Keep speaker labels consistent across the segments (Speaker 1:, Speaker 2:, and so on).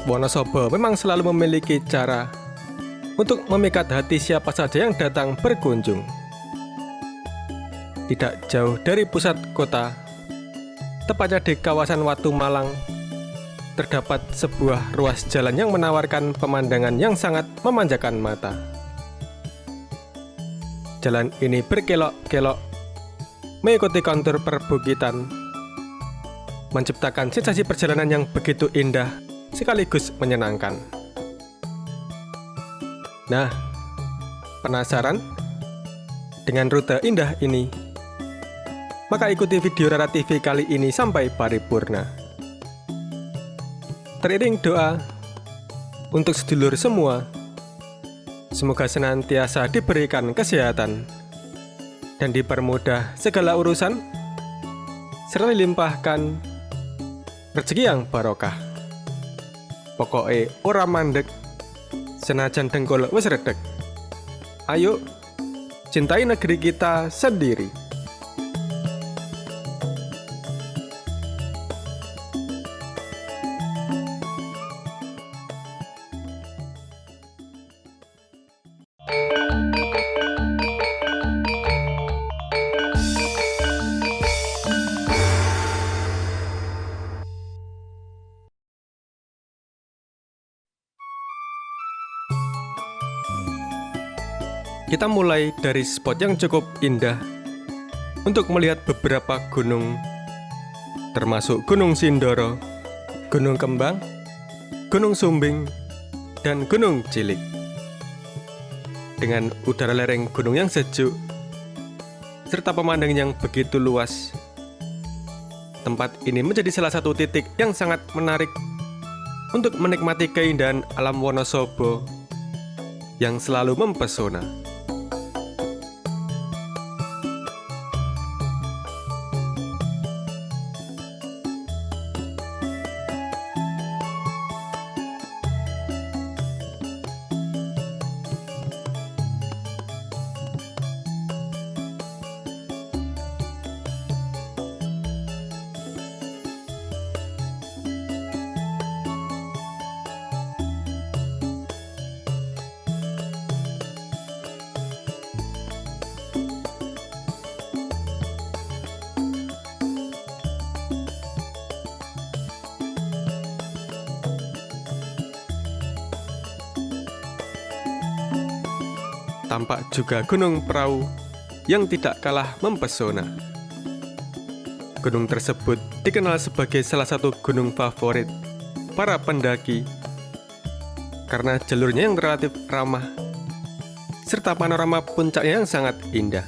Speaker 1: Wonosobo memang selalu memiliki cara untuk memikat hati siapa saja yang datang berkunjung. Tidak jauh dari pusat kota, tepatnya di kawasan Watu Malang, terdapat sebuah ruas jalan yang menawarkan pemandangan yang sangat memanjakan mata. Jalan ini berkelok-kelok, mengikuti kontur perbukitan, menciptakan sensasi perjalanan yang begitu indah sekaligus menyenangkan. Nah, penasaran dengan rute indah ini? Maka ikuti video Rara TV kali ini sampai paripurna. Teriring doa untuk sedulur semua, semoga senantiasa diberikan kesehatan dan dipermudah segala urusan, serta dilimpahkan rezeki yang barokah. Pokoknya ora mandek, senajan dengkul wis redeg. Ayo, cintai negeri kita sendiri. Kita mulai dari spot yang cukup indah untuk melihat beberapa gunung, termasuk Gunung Sindoro, Gunung Kembang, Gunung Sumbing, dan Gunung Cilik. Dengan udara lereng gunung yang sejuk, serta pemandangan yang begitu luas, tempat ini menjadi salah satu titik yang sangat menarik untuk menikmati keindahan alam Wonosobo yang selalu mempesona. Tampak juga Gunung Prau yang tidak kalah mempesona. Gunung tersebut dikenal sebagai salah satu gunung favorit para pendaki karena jalurnya yang relatif ramah serta panorama puncaknya yang sangat indah.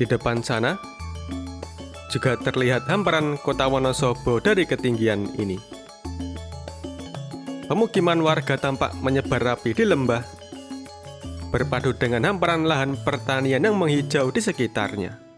Speaker 1: Di depan sana juga terlihat hamparan kota Wonosobo dari ketinggian ini. Pemukiman warga tampak menyebar rapi di lembah, berpadu dengan hamparan lahan pertanian yang menghijau di sekitarnya.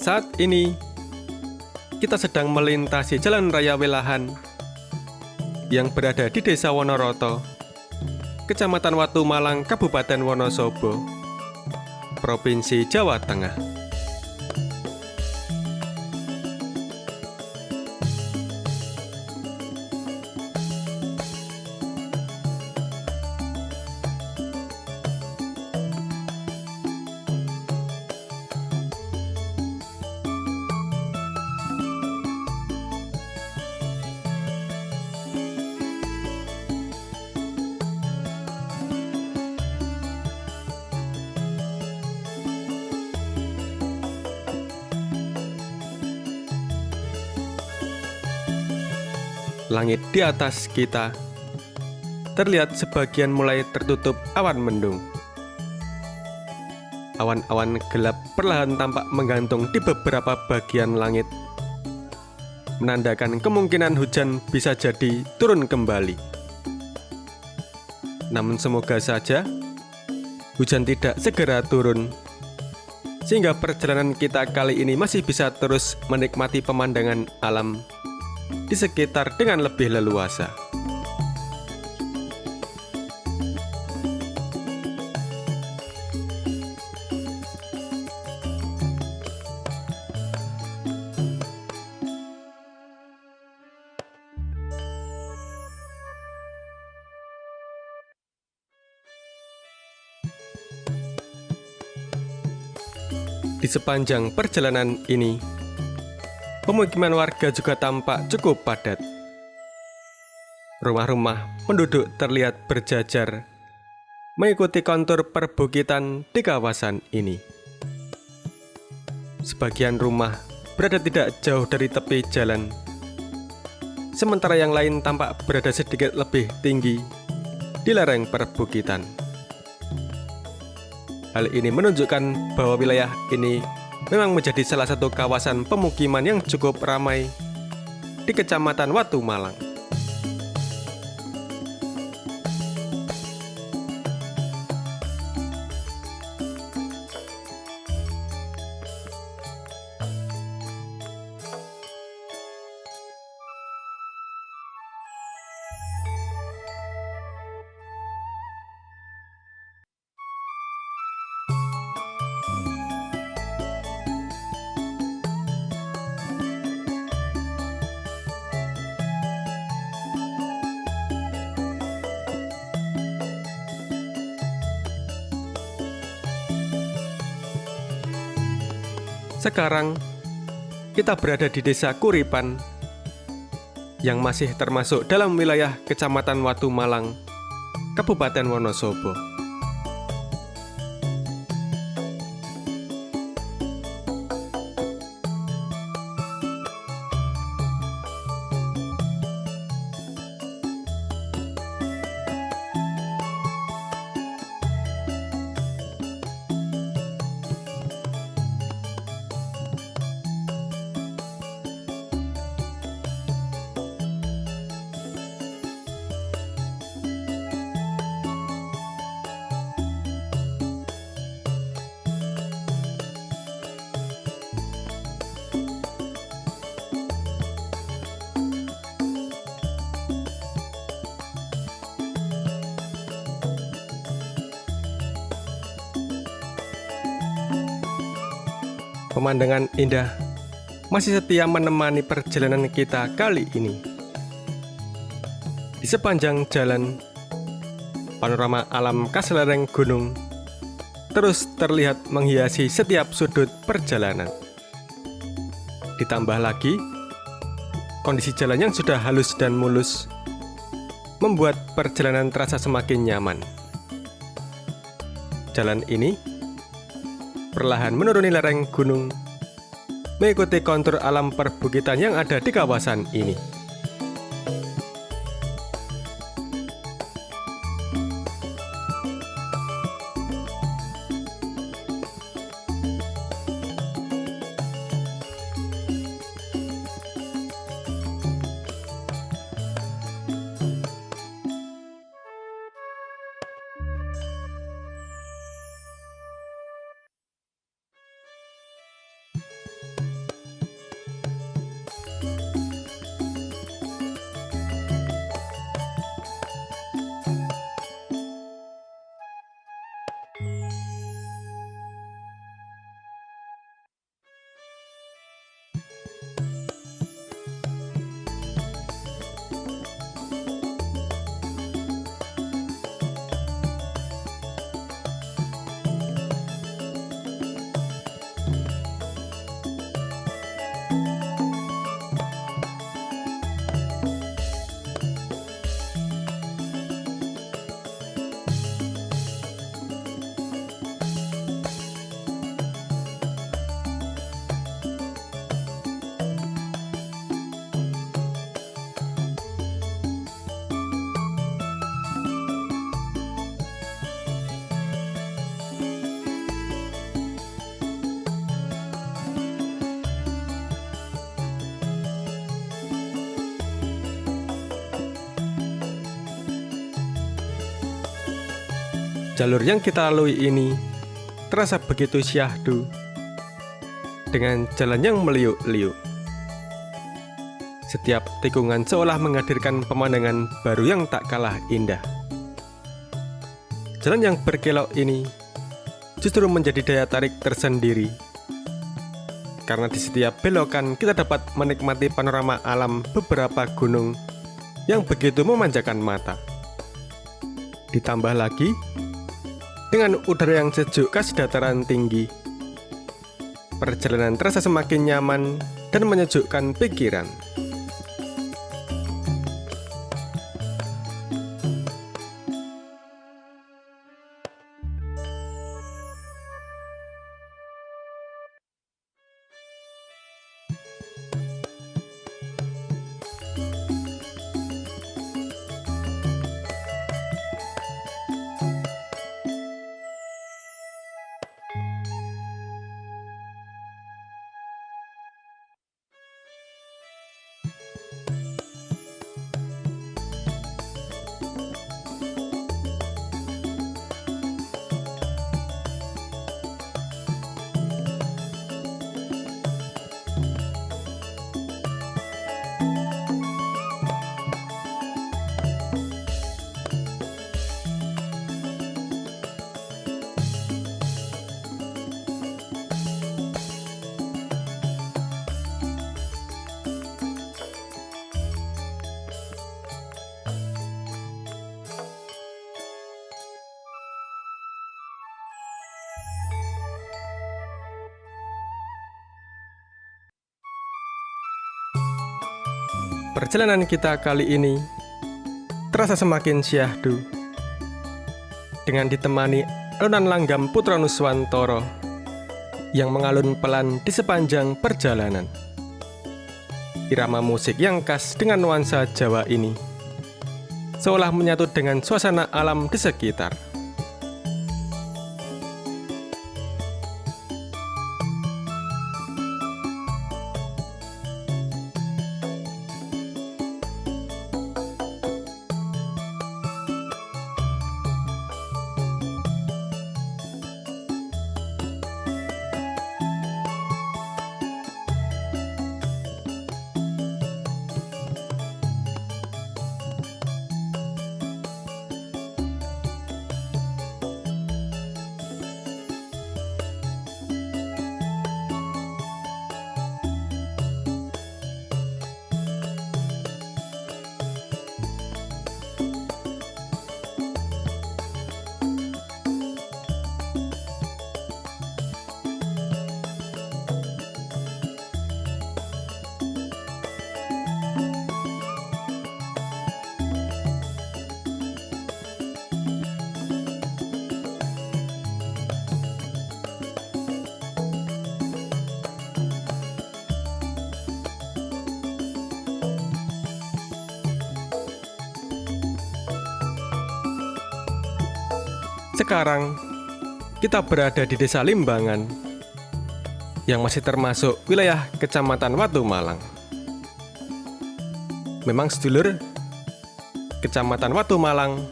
Speaker 1: Saat ini, kita sedang melintasi Jalan Raya Welahan yang berada di Desa Wonoroto, Kecamatan Watu Malang, Kabupaten Wonosobo, Provinsi Jawa Tengah. Langit di atas kita terlihat sebagian mulai tertutup awan mendung. Awan-awan gelap perlahan tampak menggantung di beberapa bagian langit, menandakan kemungkinan hujan bisa jadi turun kembali. Namun semoga saja hujan tidak segera turun, sehingga perjalanan kita kali ini masih bisa terus menikmati pemandangan alam di sekitar dengan lebih leluasa. Di sepanjang perjalanan ini, pemukiman warga juga tampak cukup padat. Rumah-rumah penduduk terlihat berjajar mengikuti kontur perbukitan di kawasan ini. Sebagian rumah berada tidak jauh dari tepi jalan, sementara yang lain tampak berada sedikit lebih tinggi di lereng perbukitan. Hal ini menunjukkan bahwa wilayah ini memang menjadi salah satu kawasan pemukiman yang cukup ramai di Kecamatan Watu Malang. Sekarang kita berada di Desa Kuripan yang masih termasuk dalam wilayah Kecamatan Watu Malang, Kabupaten Wonosobo. Pemandangan indah masih setia menemani perjalanan kita kali ini. Di sepanjang jalan, panorama alam khas lereng gunung terus terlihat menghiasi setiap sudut perjalanan. Ditambah lagi, kondisi jalan yang sudah halus dan mulus membuat perjalanan terasa semakin nyaman. Jalan ini perlahan menuruni lereng gunung, mengikuti kontur alam perbukitan yang ada di kawasan ini. Jalur yang kita lalui ini terasa begitu syahdu dengan jalan yang meliuk-liuk. Setiap tikungan seolah menghadirkan pemandangan baru yang tak kalah indah. Jalan yang berkelok ini justru menjadi daya tarik tersendiri, karena di setiap belokan kita dapat menikmati panorama alam beberapa gunung yang begitu memanjakan mata. Ditambah lagi dengan udara yang sejuk khas dataran tinggi, perjalanan terasa semakin nyaman dan menyejukkan pikiran. Perjalanan kita kali ini terasa semakin syahdu dengan ditemani alunan langgam Putra Nuswantara yang mengalun pelan di sepanjang perjalanan. Irama musik yang khas dengan nuansa Jawa ini seolah menyatu dengan suasana alam di sekitar. Sekarang kita berada di Desa Limbangan yang masih termasuk wilayah Kecamatan Watu Malang. Memang sedulur, Kecamatan Watu Malang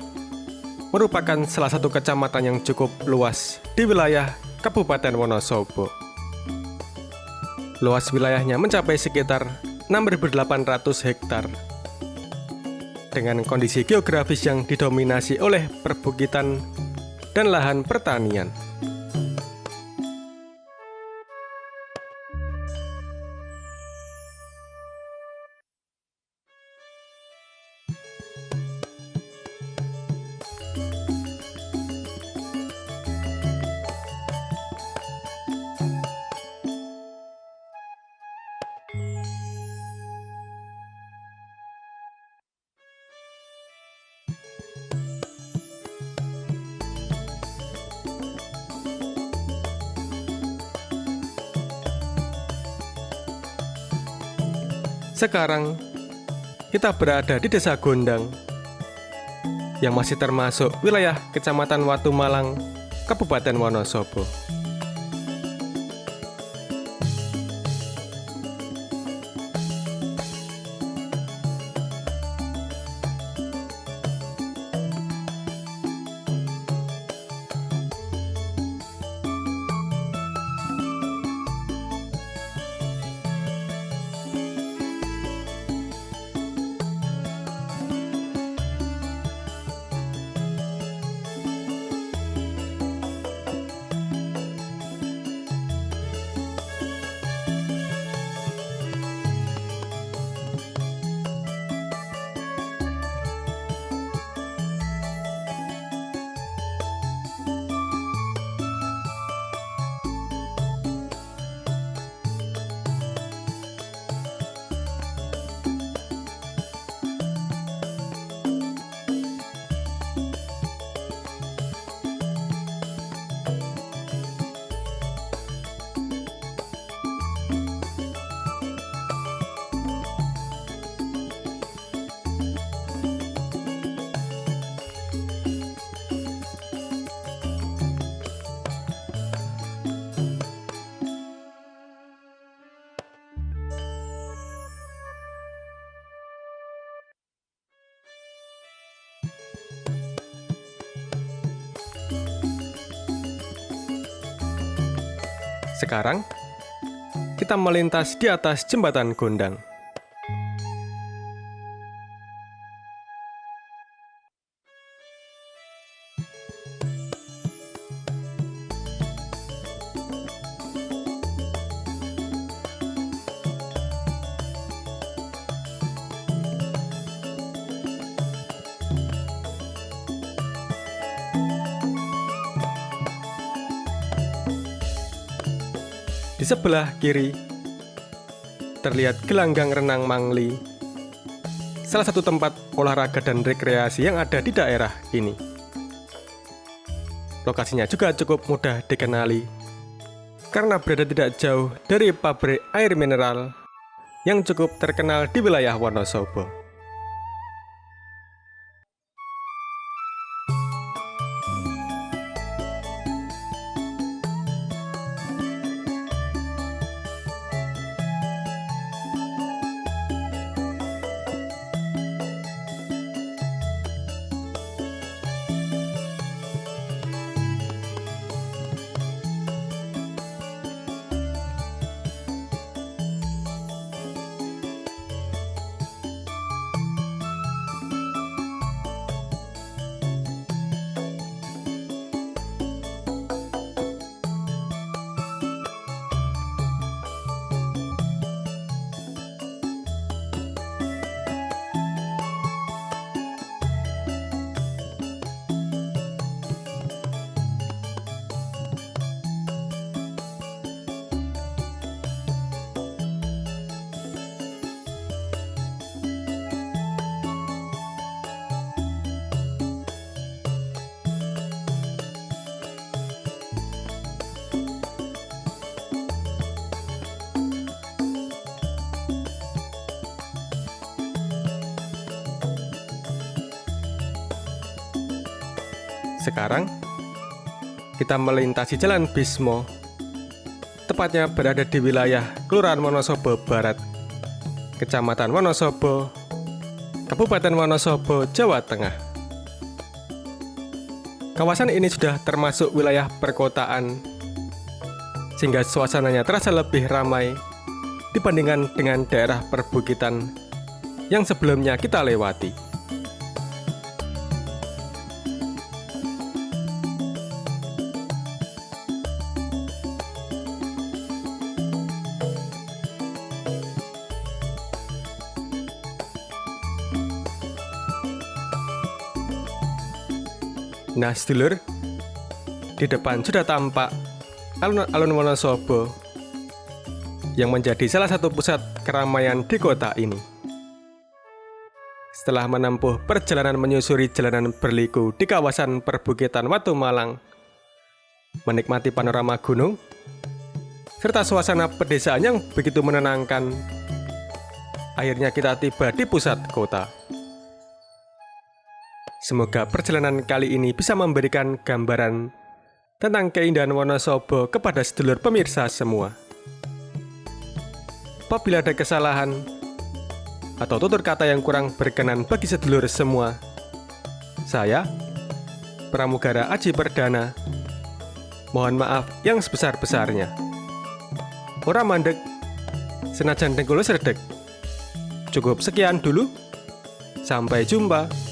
Speaker 1: merupakan salah satu kecamatan yang cukup luas di wilayah Kabupaten Wonosobo. Luas wilayahnya mencapai sekitar 6.800 hektar dengan kondisi geografis yang didominasi oleh perbukitan dan lahan pertanian. Sekarang kita berada di Desa Gondang yang masih termasuk wilayah Kecamatan Watu Malang, Kabupaten Wonosobo. Sekarang, kita melintas di atas jembatan gondang. Di sebelah kiri, terlihat gelanggang renang Mangli, salah satu tempat olahraga dan rekreasi yang ada di daerah ini. Lokasinya juga cukup mudah dikenali, karena berada tidak jauh dari pabrik air mineral yang cukup terkenal di wilayah Wonosobo. Sekarang, kita melintasi Jalan Bismo, tepatnya berada di wilayah Kelurahan Wonosobo Barat, Kecamatan Wonosobo, Kabupaten Wonosobo, Jawa Tengah. Kawasan ini sudah termasuk wilayah perkotaan, sehingga suasananya terasa lebih ramai dibandingkan dengan daerah perbukitan yang sebelumnya kita lewati. Nah, sedulur, di depan sudah tampak alun-alun Wonosobo yang menjadi salah satu pusat keramaian di kota ini. Setelah menempuh perjalanan menyusuri jalanan berliku di kawasan perbukitan Watu Malang, menikmati panorama gunung, serta suasana pedesaan yang begitu menenangkan, akhirnya kita tiba di pusat kota. Semoga perjalanan kali ini bisa memberikan gambaran tentang keindahan Wonosobo kepada sedulur pemirsa semua. Apabila ada kesalahan atau tutur kata yang kurang berkenan bagi sedulur semua, saya, Pramugara Aji Perdana, mohon maaf yang sebesar-besarnya. Ora mandeg, senajan dengkulo serdek. Cukup sekian dulu. Sampai jumpa.